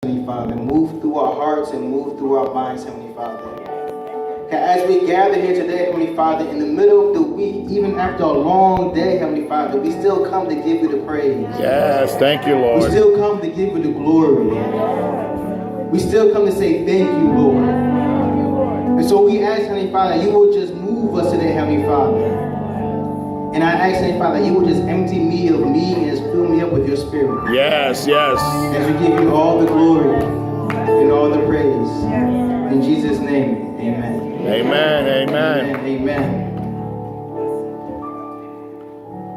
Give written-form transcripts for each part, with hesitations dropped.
Heavenly Father. Move through our hearts and move through our minds, Heavenly Father. As we gather here today, Heavenly Father, in the middle of the week, even after a long day, Heavenly Father, we still come to give you the praise. Yes, thank you, Lord. We still come to give you the glory. We still come to say thank you, Lord. And so we ask, Heavenly Father, you will just move us today, Heavenly Father. And I ask, Heavenly Father, you will just empty me of me and just fill me up with your spirit. Yes, yes. As we give you all the glory and all the praise. In Jesus' name, amen. Amen, amen. Amen.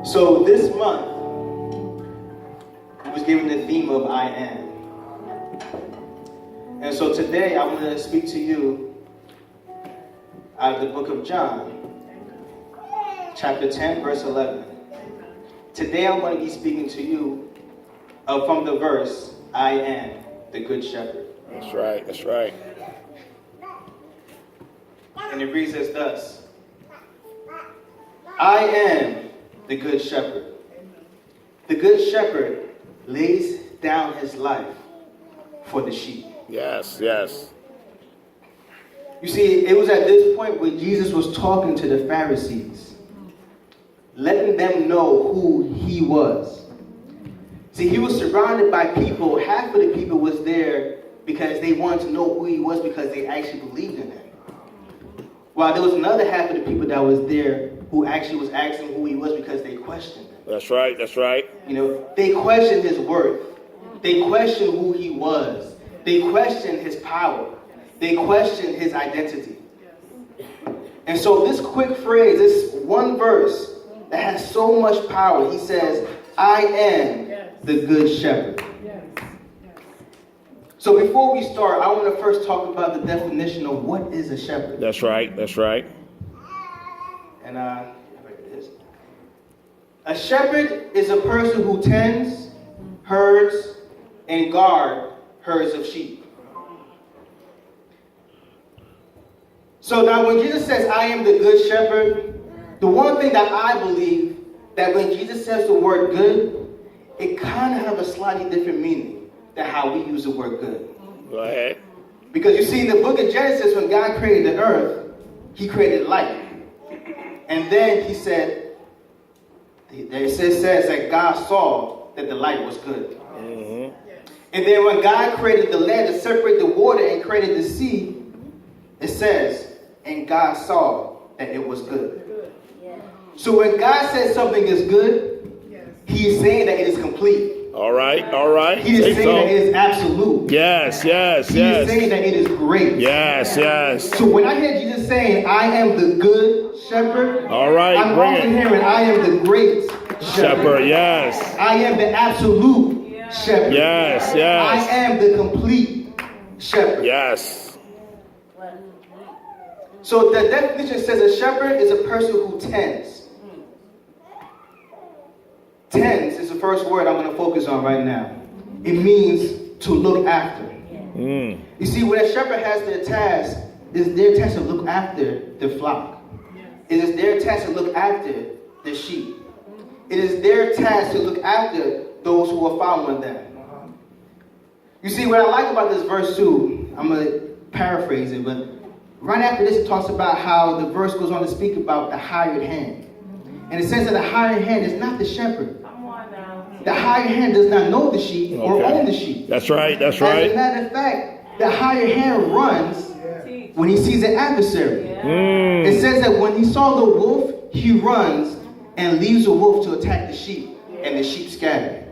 So this month, I was given the theme of I am. And so today, I want to speak to you out of the book of John, chapter 10, verse 11. Today, I'm going to be speaking to you from the verse, I am the good shepherd. That's right, that's right. And it reads as thus: I am the good shepherd. The good shepherd lays down his life for the sheep. Yes, yes. You see, it was at this point where Jesus was talking to the Pharisees, letting them know who he was. See, he was surrounded by people. Half of the people was there because they wanted to know who he was because they actually believed in him. While there was another half of the people that was there who actually was asking who he was because they questioned him. That's right, that's right. You know, they questioned his worth. They questioned who he was. They questioned his power. They questioned his identity. And so this quick phrase, this one verse that has so much power, he says, I am the good shepherd. So before we start, I want to first talk about the definition of what is a shepherd. That's right, that's right. And here it is. A shepherd is a person who tends, herds, and guard herds of sheep. So now when Jesus says, I am the good shepherd, the one thing that I believe that when Jesus says the word good, it kind of have a slightly different meaning than how we use the word good. Go ahead. Because you see, in the book of Genesis, when God created the earth, he created light. And then he said, it says that God saw that the light was good. Mm-hmm. And then when God created the land to separate the water and created the sea, it says, and God saw that it was good. So when God says something is good, he is saying that it is complete. All right, all right. He is saying that it is absolute. Yes, yes, he yes. He is saying that it is great. Yes, yes. So when I hear Jesus saying, I am the good shepherd, all right, I'm often hearing, I am the great shepherd. Yes. I am the absolute shepherd. Yes, yes. I am the complete shepherd. Yes. So the definition says a shepherd is a person who tends. Tends is the first word I'm going to focus on right now. It means to look after. You see, when a shepherd has their task, it's their task to look after the flock. It is their task to look after the sheep. It is their task to look after those who are following them. You see, what I like about this verse too, I'm going to paraphrase it, but right after this, it talks about how the verse goes on to speak about the hired hand. And it says that the hired hand is not the shepherd. The hired hand does not know the sheep or own the sheep. That's right, that's right. As a matter of fact, the hired hand runs when he sees an adversary. It says that when he saw the wolf, he runs and leaves the wolf to attack the sheep, and the sheep scatter.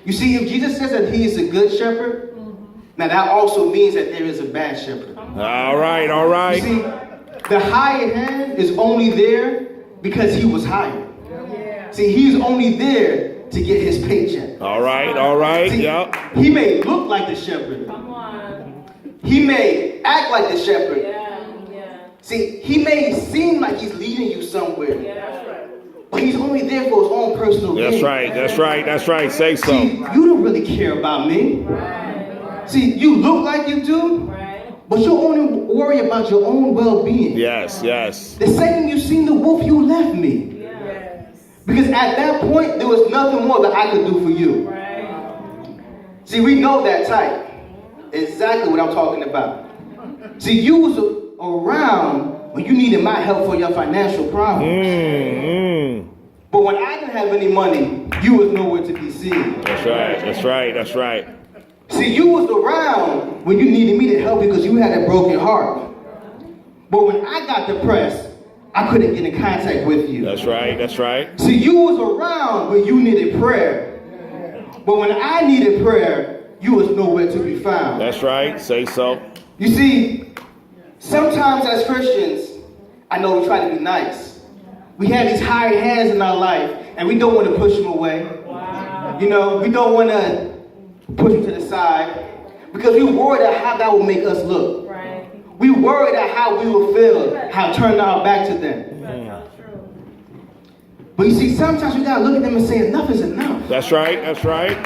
You see, if Jesus says that he is a good shepherd, now that also means that there is a bad shepherd. All right, all right. You see, the hired hand is only there because he was hired. See, he's only there to get his paycheck. All right, all right. See, he may look like the shepherd. He may act like the shepherd. See, he may seem like he's leading you somewhere. But he's only there for his own personal gain. That's right, that's right, that's right. Say so. See, you don't really care about me. See, you look like you do, but you only worry about your own well-being. Yes, yes. The second you seen the wolf, you left me. Because at that point, there was nothing more that I could do for you. See, we know that type. Exactly what I'm talking about. See, you was around when you needed my help for your financial problems. But when I didn't have any money, you was nowhere to be seen. That's right. That's right. That's right. See, you was around when you needed me to help because you had a broken heart. But when I got depressed, I couldn't get in contact with you. That's right. That's right. See, you was around when you needed prayer. But when I needed prayer, you was nowhere to be found. That's right. Say so. You see, sometimes as Christians, I know we try to be nice. We have these hired hands in our life, and we don't want to push them away. Wow. You know, we don't want to push them to the side because we worried about how that will make us look. Right. We worried about how we will feel, how turning our back to them. But you see, sometimes we gotta look at them and say, enough is enough. That's right. That's right.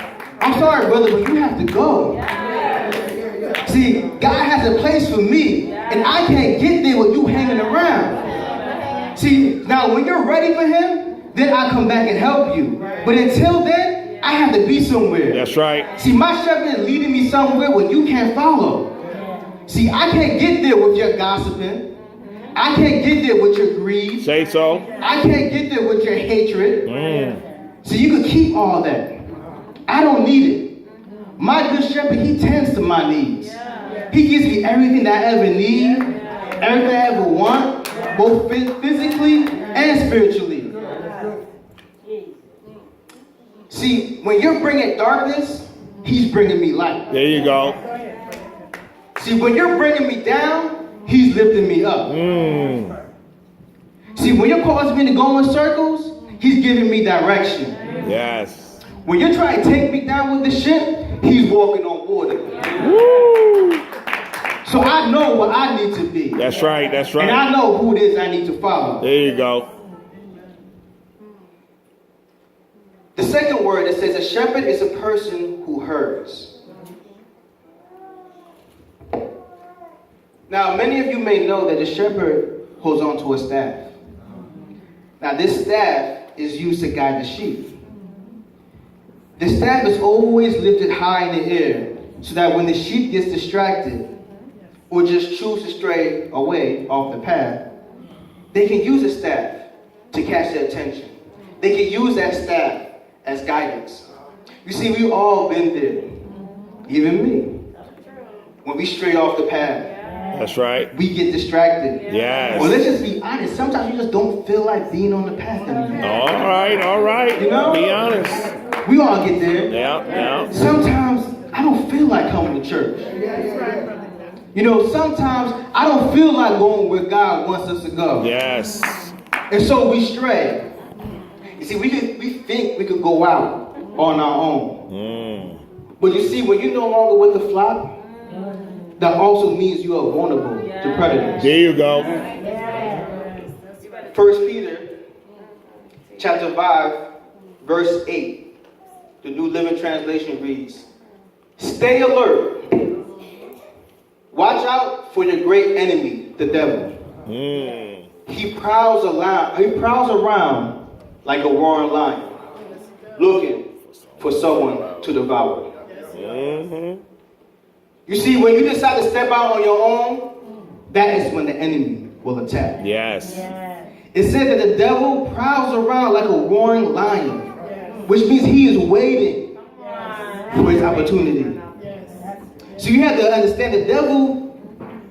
I'm sorry, brother, but you have to go. Yeah. See, God has a place for me, and I can't get there with you hanging around. See, now when you're ready for him, then I come back and help you. But until then, I have to be somewhere. That's right. See, my shepherd is leading me somewhere where you can't follow. See, I can't get there with your gossiping. I can't get there with your greed. Say so. I can't get there with your hatred. So you can keep all that. I don't need it. My good shepherd, he tends to my needs. He gives me everything that I ever need, everything I ever want, both physically and spiritually. See, when you're bringing darkness, he's bringing me light. There you go. See, when you're bringing me down, he's lifting me up. See, when you're causing me to go in circles, he's giving me direction. Yes. When you're trying to take me down with the ship, he's walking on water. Woo. So I know what I need to be. That's right. That's right. And I know who it is I need to follow. There you go. The second word, it says a shepherd is a person who herds. Now, many of you may know that the shepherd holds on to a staff. Now, this staff is used to guide the sheep. The staff is always lifted high in the air so that when the sheep gets distracted or just choose to stray away off the path, they can use the staff to catch their attention. They can use that staff as guidance. You see, we've all been there, even me. When we stray off the path, that's right. we get distracted. Yes. Well, let's just be honest. Sometimes you just don't feel like being on the path anymore. All right, all right. You know? Be honest. We all get there. Yeah. Sometimes I don't feel like coming to church. You know, sometimes I don't feel like going where God wants us to go. Yes. And so we stray. You see, we think we could go out on our own. But you see, when you're no longer with the flock, that also means you are vulnerable to predators. There you go. 1 Peter chapter 5, verse 8. The New Living Translation reads, "Stay alert. Watch out for your great enemy, the devil. He prowls around like a roaring lion, looking for someone to devour." You see, when you decide to step out on your own, that is when the enemy will attack. Yes. It said that the devil prowls around like a roaring lion, which means he is waiting for his opportunity. So you have to understand the devil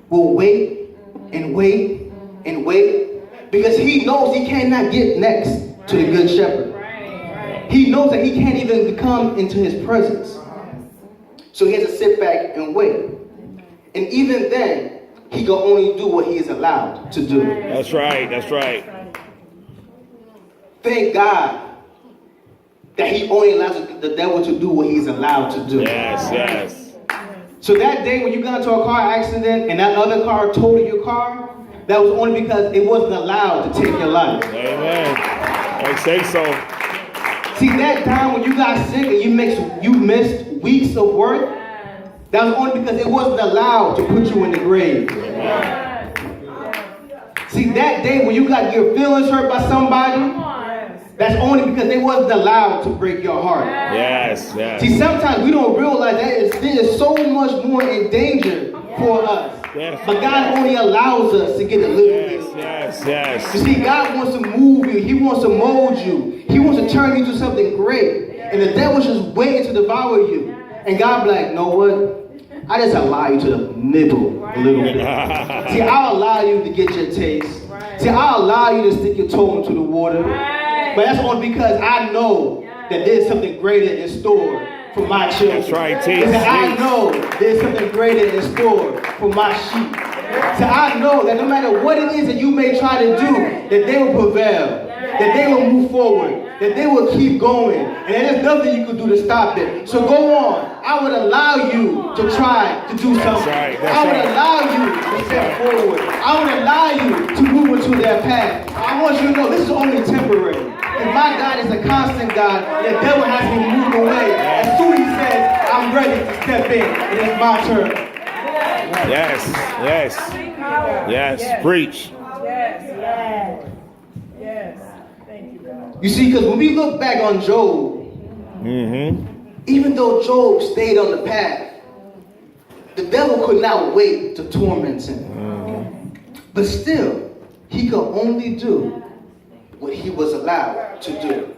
will wait and wait and wait because he knows he cannot get next to the good shepherd. He knows that he can't even come into his presence. So he has to sit back and wait. And even then, he can only do what he is allowed to do. That's right. That's right. Thank God that he only allows the devil to do what he's allowed to do. Yes. So that day when you got into a car accident and that other car totaled your car, that was only because it wasn't allowed to take your life. Amen. I say so. See, that time when you got sick and you missed weeks of work, that was only because it wasn't allowed to put you in the grave. See, that day when you got your feelings hurt by somebody, That's only because they wasn't allowed to break your heart. Yes, yes. See, sometimes we don't realize that there is so much more in danger for us. Yes. But God only allows us to get a little bit. Yes, yes, You see, God wants to move you. He wants to mold you. He wants to turn you into something great. And the devil's just waiting to devour you. And God be like, know what? I just allow you to nibble a little bit. See, I'll allow you to get your taste. See, I'll allow you to stick your toe into the water. But that's only because I know that there's something greater in store for my children. That's right, teach. Because I know there's something greater in store for my sheep. So I know that no matter what it is that you may try to do, that they will prevail, that they will move forward, that they will keep going, and there's nothing you can do to stop it. So go on. I would allow you to try to do something. I would allow you to step forward. I would allow you to move into their path. I want you to know this is only temporary. And my God is a constant God. The devil has been moved away. As soon as he says, I'm ready to step in, it is my turn. yes, yes, yes. Preach. Yes. Thank you, God. You see, because when we look back on Job, even though Job stayed on the path, the devil could not wait to torment him. But still, he could only do what he was allowed to do.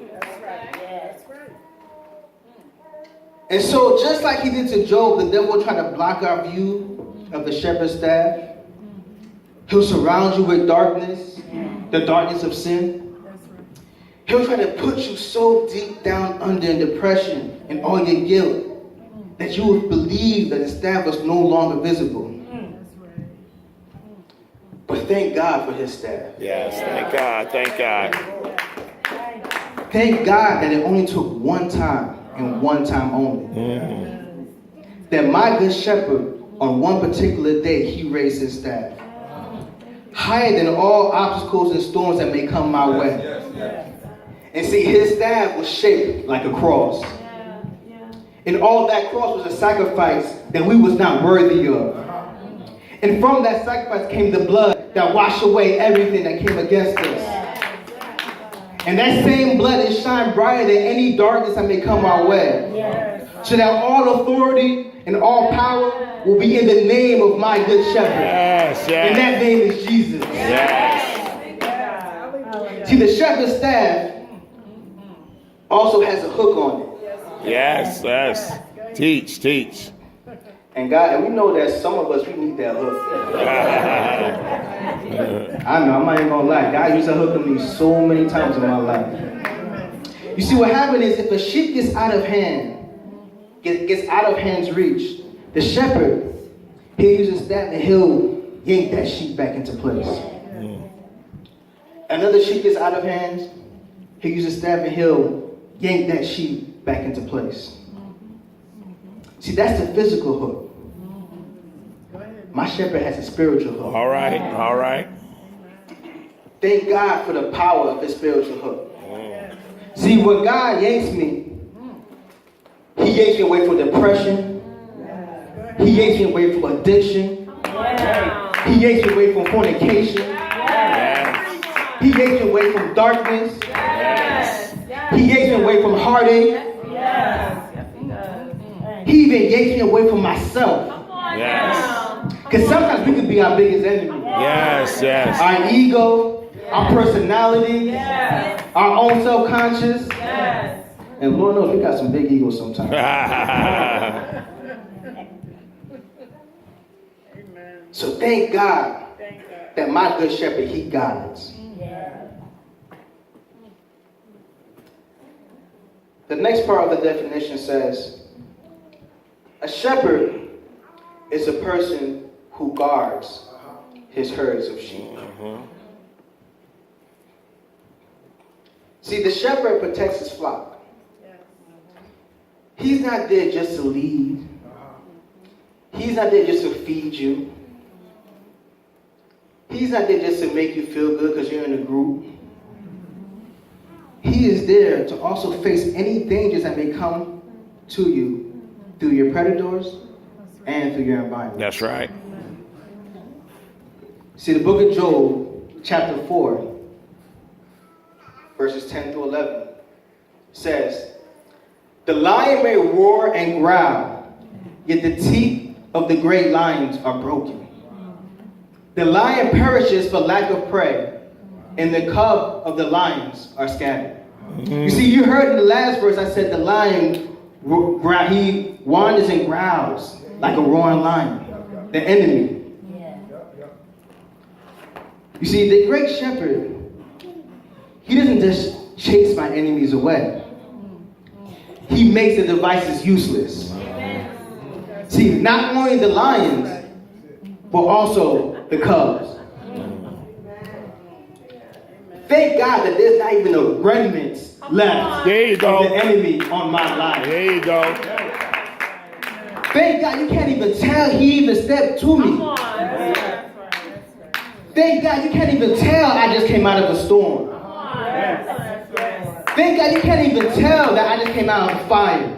And so, just like he did to Job, the devil will try to block our view of the shepherd's staff. He'll surround you with darkness, the darkness of sin. He'll try to put you so deep down under in depression and all your guilt that you will believe that the staff was no longer visible. But thank God for his staff. Yes, thank God, thank God. Thank God that it only took one time and one time only. That my good shepherd, on one particular day, he raised his staff. Higher than all obstacles and storms that may come my way. And see, his staff was shaped like a cross. And all that cross was a sacrifice that we was not worthy of. And from that sacrifice came the blood that washed away everything that came against us. And that same blood is shine brighter than any darkness that may come our way. So that all authority and all power will be in the name of my good shepherd. Yes, yes. And that name is Jesus. Yes. See, the shepherd's staff also has a hook on it. Yes, yes. Teach, teach. And God, and we know that some of us, we need that hook. I know, I'm not even gonna lie. God used that hook on me so many times in my life. You see, what happened is if a sheep gets out of hand, gets out of hand's reach, the shepherd, he'll use his staff and he'll yank that sheep back into place. Another sheep gets out of hand, he'll use his staff and he'll yank that sheep back into place. See, that's the physical hook. My shepherd has a spiritual hook. All right, all right. Thank God for the power of his spiritual hook. See, when God yanks me, he yanks me away from depression. He yanks me away from addiction. He yanks me away from fornication. He yanks me away from darkness. He yanks me away from heartache. He even yanks me away from myself. Yes. Because sometimes we can be our biggest enemy. Yes, yes. Our ego, our personality, our own self-conscious. And Lord knows we got some big egos sometimes. So thank God that my good shepherd, he guides. The next part of the definition says, a shepherd is a person who guards his herds of sheep. See, the shepherd protects his flock. He's not there just to lead. He's not there just to feed you. He's not there just to make you feel good because you're in a group. He is there to also face any dangers that may come to you through your predators and through your environment. That's right. See, the book of Job, chapter 4, verses 10 through 11, says, "The lion may roar and growl, yet the teeth of the great lions are broken. The lion perishes for lack of prey, and the cub of the lions are scattered." You see, you heard in the last verse, I said the lion, he wanders and growls like a roaring lion, the enemy. You see, the great shepherd, he doesn't just chase my enemies away. He makes the devices useless. See, not only the lions, but also the cubs. Thank God that there's not even a remnants left There you go. of the enemy on my life. There you go. Thank God you can't even tell he even stepped to me. Thank God you can't even tell I just came out of a storm. Thank God you can't even tell that I just came out of fire.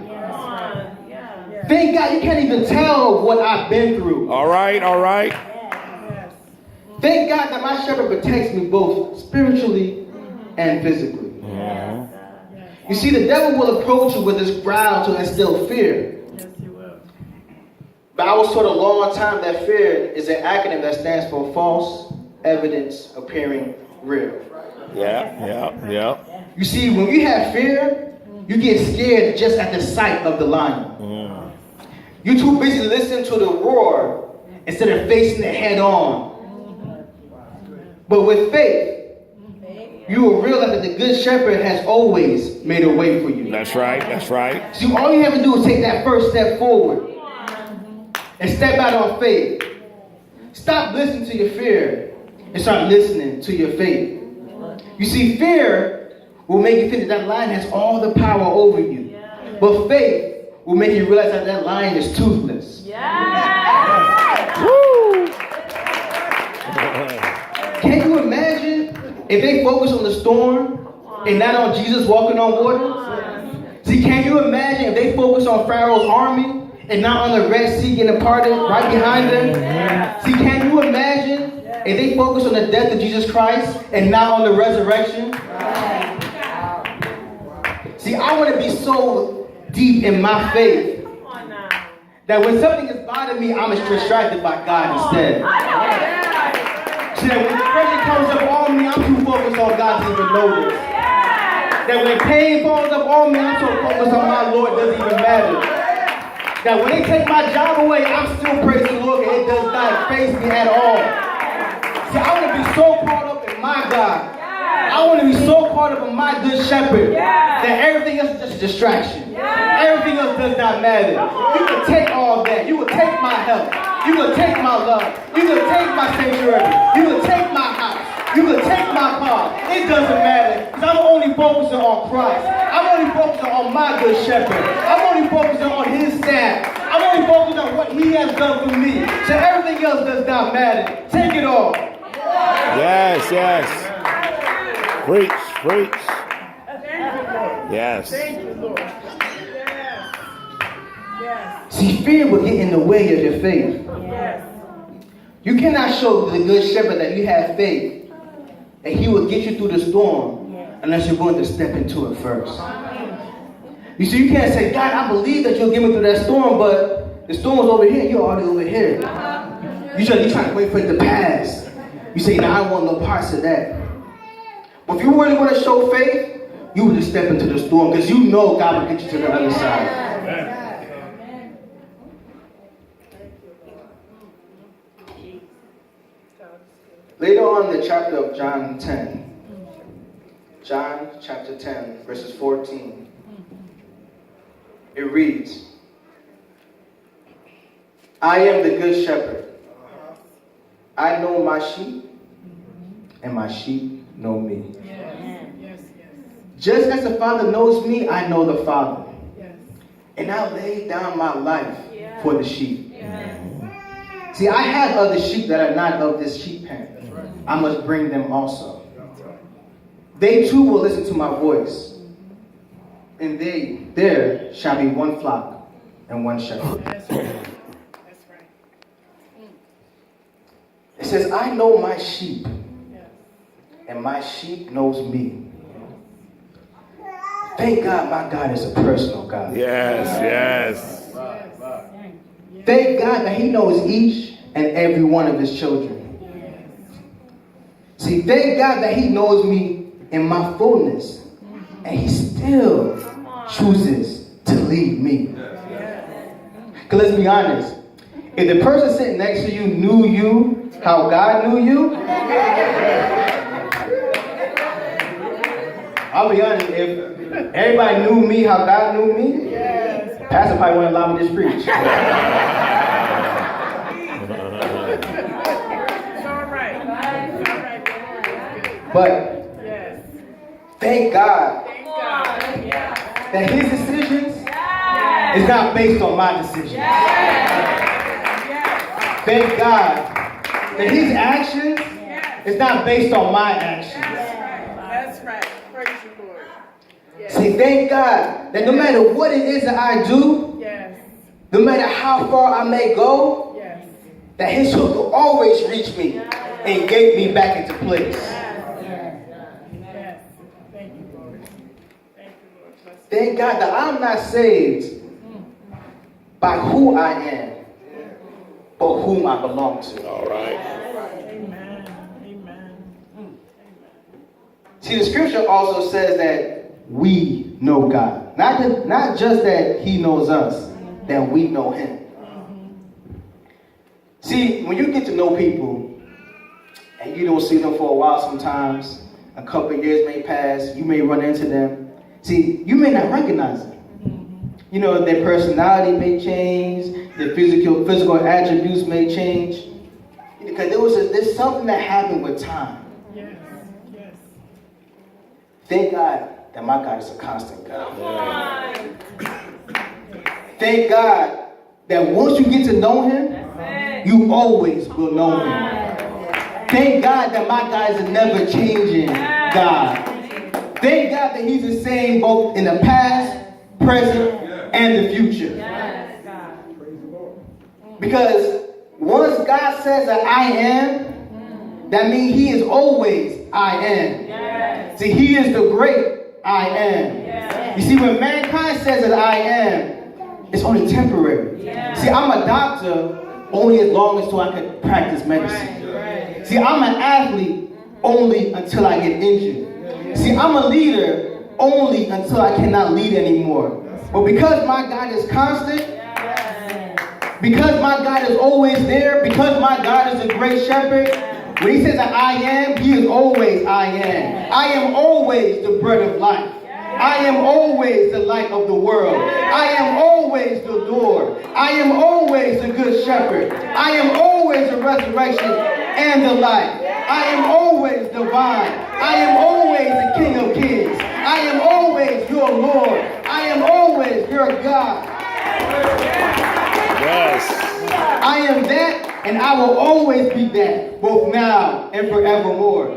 Thank God you can't even tell what I've been through. All right, all right. Thank God that my shepherd protects me both spiritually and physically. You see, the devil will approach you with his growl to instill fear. But I was taught a long time that fear is an acronym that stands for false evidence appearing real. Yeah. You see, when you have fear, you get scared just at the sight of the lion. You're too busy listening to the roar instead of facing it head on. But with faith, you will realize that the good shepherd has always made a way for you. That's right, that's right. See, all you have to do is take that first step forward and step out on faith. Stop listening to your fear and start listening to your faith. You see, fear will make you think that that lion has all the power over you. But faith will make you realize that that lion is toothless. Woo! Can you imagine if they focus on the storm and not on Jesus walking on water? See, can you imagine if they focus on Pharaoh's army and not on the Red Sea getting parted right behind them? See, can you imagine if they focus on the death of Jesus Christ and not on the resurrection? See, I want to be so deep in my faith that when something is bothering me, I'm distracted by God instead. So that when depression comes up on me, I'm too focused on God to even notice. That when pain falls up on me, I'm so focused on my Lord, it doesn't even matter. That when they take my job away, I'm still praising the Lord, and it does not faze me at all. See, I want to be so caught up in my God. I want to be so caught up in my good shepherd that everything else is just a distraction. Everything else does not matter. You can take all that. You can take my health. You can take my love. You can take my sanctuary. You can take my house. You can take my car. It doesn't matter. Because I'm only focusing on Christ. I'm only focusing on my good shepherd. I'm only focusing on his staff. I'm only focusing on what he has done for me. So everything else does not matter. Take it all. Yes. Preach. Yes. See, fear will get in the way of your faith. You cannot show the good shepherd that you have faith and he will get you through the storm unless you're willing to step into it first. You see, you can't say, God, I believe that you'll get me through that storm, but the storm's over here, you're already over here. You're trying to wait for it to pass. You say, no, I want no parts of that. But if you really want to show faith, you will just step into the storm because you know God will get you to the other side. Later on in the chapter of John 10, John chapter 10, verses 14, it reads, I am the good shepherd. I know my sheep, and my sheep know me. Just as the Father knows me, I know the Father. And I lay down my life for the sheep. See, I have other sheep that are not of this sheep pen. I must bring them also. They too will listen to my voice. And there shall be one flock and one shepherd. It says, I know my sheep, and my sheep knows me. Thank God my God is a personal God. Yes, yes. Thank God that he knows each and every one of his children. See, thank God that he knows me in my fullness. And he still chooses to lead me. Because let's be honest. If the person sitting next to you knew you how God knew you, I'll be honest, if everybody knew me how God knew me, Pastor probably wouldn't allow me to preach. It's all right. It's all right. But Yes. thank God Thank God. Yeah. that his decisions is not based on my decisions. Thank God that his actions is not based on my actions. That's right. Praise you, Lord. Yes. See, thank God that no matter what it is that I do, Yes. no matter how far I may go, Yes. that his hook will always reach me and get me back into place. Yes. Thank you, Lord. Thank you, Lord. Bless you. Thank God that I'm not saved by who I am, but whom I belong to. All right. Amen. Amen. See, the scripture also says that we know God. Not just that he knows us, that we know him. See, when you get to know people, and you don't see them for a while sometimes, a couple of years may pass, you may run into them. See, you may not recognize them. You know, their personality may change, their physical attributes may change. Because there's something that happened with time. Yes. Yes. Thank God that my God is a constant God. Thank God that once you get to know him, you always will know him. Thank God that my God is a never changing God. Thank God that he's the same both in the past, present, and the future. Because once God says that I am, that means he is always I am. See, he is the great I am. You see, when mankind says that I am, it's only temporary. See, I'm a doctor only as long as I can practice medicine. See, I'm an athlete only until I get injured. See, I'm a leader only until I cannot lead anymore. But because my God is constant, because my God is always there, because my God is a great shepherd, when he says that I am, he is always I am. I am always the bread of life. I am always the light of the world. I am always the door. I am always the good shepherd. I am always the resurrection and the life. I am always the vine. I am always the King of Kings. I am always your Lord. I am always your God. Yes. I am that, and I will always be that, both now and forevermore.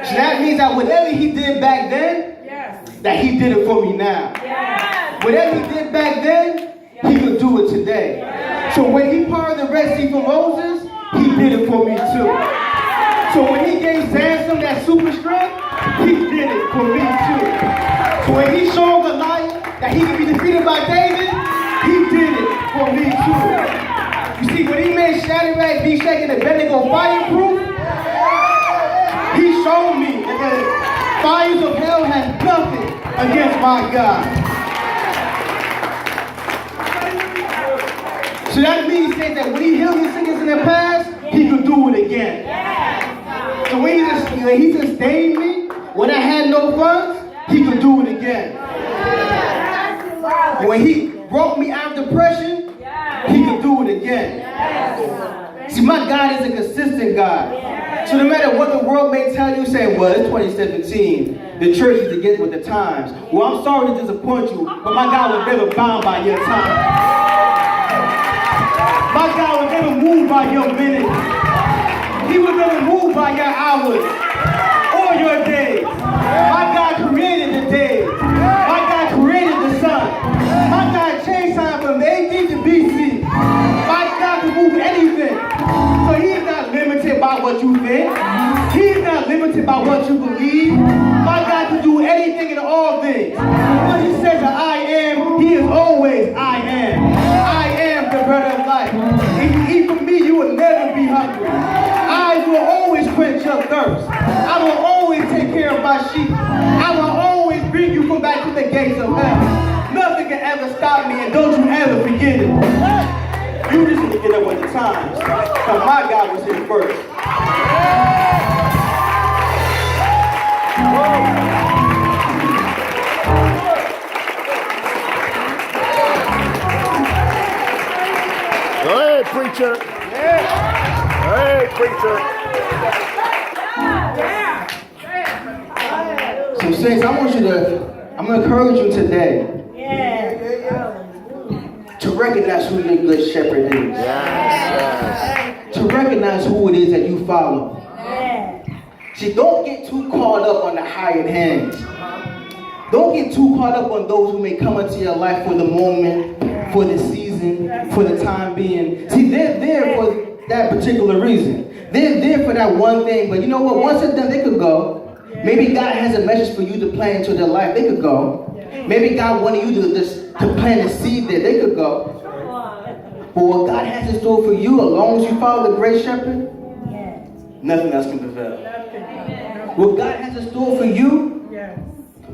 So that means that whatever he did back then, that he did it for me now. Whatever he did back then, he could do it today. So when he parted the Red Sea for Moses, he did it for me too. So when he gave Samson that super strength, he did it for me too. So when he showed Goliath that he could be defeated by David, he did it for me too. You see, when he made Shadrach, Meshach, and Abednego fireproof, he showed me that the fires of hell has nothing against my God. So that means he said that when he healed his sickness in the past, he could do it again. So when he sustained me, when I had no funds, he could do it again. And when he brought me out of depression, he could do it again. See, my God is a consistent God. So no matter what the world may tell you, say, well, it's 2017. The church is to get with the times. Well, I'm sorry to disappoint you, but my God was never bound by your time. My God was never moved by your minutes. He was never moved by your hours or your days. My God created the days. My God created the sun. My God changed time from AD to BC. My God can move anything. So he is not limited by what you think. He is not limited by what you believe. My God can do anything and all things. But gates of hell. Nothing can ever stop me, and don't you ever forget it. You just need to get up with the times. Because my God was here first. Go ahead, preacher. Go ahead, preacher. So, saints, I'm going to encourage you today to recognize who your good shepherd is. Yes. To recognize who it is that you follow. See, don't get too caught up on the hired hands. Don't get too caught up on those who may come into your life for the moment, for the season, for the time being. See, they're there for that particular reason. They're there for that one thing, but you know what? Once it's done, they could go. Maybe God has a message for you to plant into their life. They could go. Maybe God wanted you to plant a seed there. They could go. But what God has in store for you, as long as you follow the great shepherd, nothing else can prevail. What God has in store for you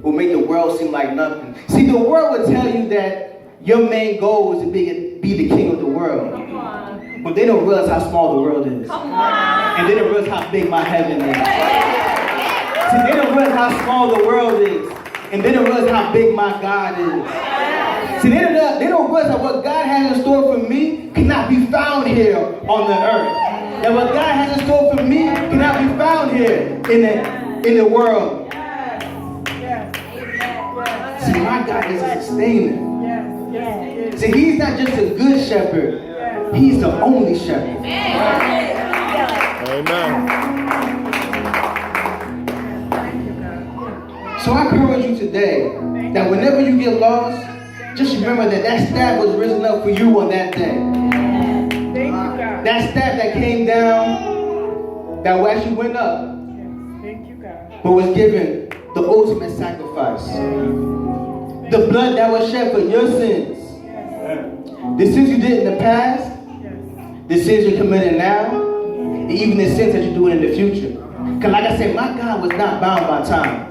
will make the world seem like nothing. See, the world will tell you that your main goal is to be the king of the world. But they don't realize how small the world is. And they don't realize how big my heaven is. See, they don't realize how small the world is. And they don't realize how big my God is. See, they don't realize that what God has in store for me cannot be found here on the earth. That what God has in store for me cannot be found here in the world. See, my God is a sustainer. See, he's not just a good shepherd. He's the only shepherd. Amen. So I encourage you today that whenever you get lost, just remember that staff was risen up for you on that day. That staff that came down, that actually went up, but was given the ultimate sacrifice. The blood that was shed for your sins. The sins you did in the past, the sins you're committing now, and even the sins that you're doing in the future. Because like I said, my God was not bound by time.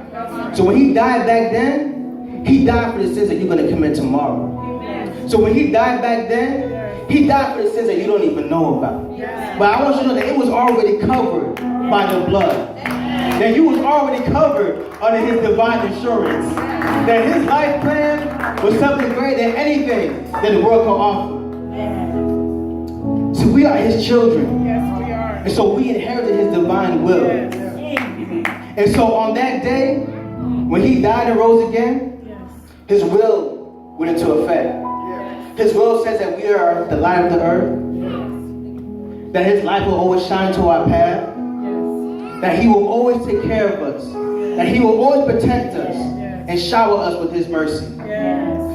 So when he died back then, he died for the sins that you're going to commit tomorrow. So when he died back then, he died for the sins that you don't even know about. But I want you to know that it was already covered by the blood. That you was already covered under his divine insurance. That his life plan was something greater than anything that the world can offer. So we are his children. And so we inherited his divine will. And so on that day, when he died and rose again, his will went into effect. His will says that we are the light of the earth. That his light will always shine to our path. That he will always take care of us. That he will always protect us and shower us with his mercy.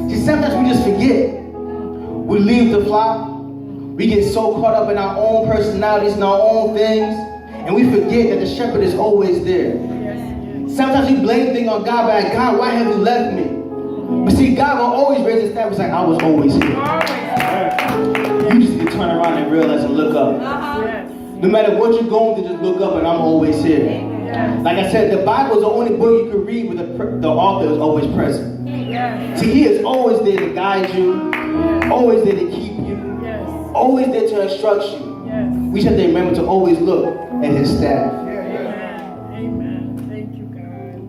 See, sometimes we just forget. We leave the flock. We get so caught up in our own personalities and our own things. And we forget that the shepherd is always there. Sometimes we blame things on God, but God, why have you left me? But see, God will always raise his staff and say, I was always here. You just need to turn around and realize and look up. No matter what you're going through, just look up and I'm always here. Like I said, the Bible is the only book you can read where the author is always present. See, he is always there to guide you, always there to keep you, always there to instruct you. We just have to remember to always look at his staff.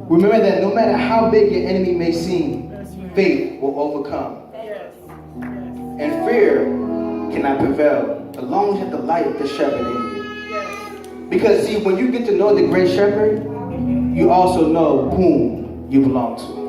Remember that no matter how big your enemy may seem, faith will overcome. And fear cannot prevail as long as you have the light of the shepherd in you. Because see, when you get to know the great shepherd, you also know whom you belong to.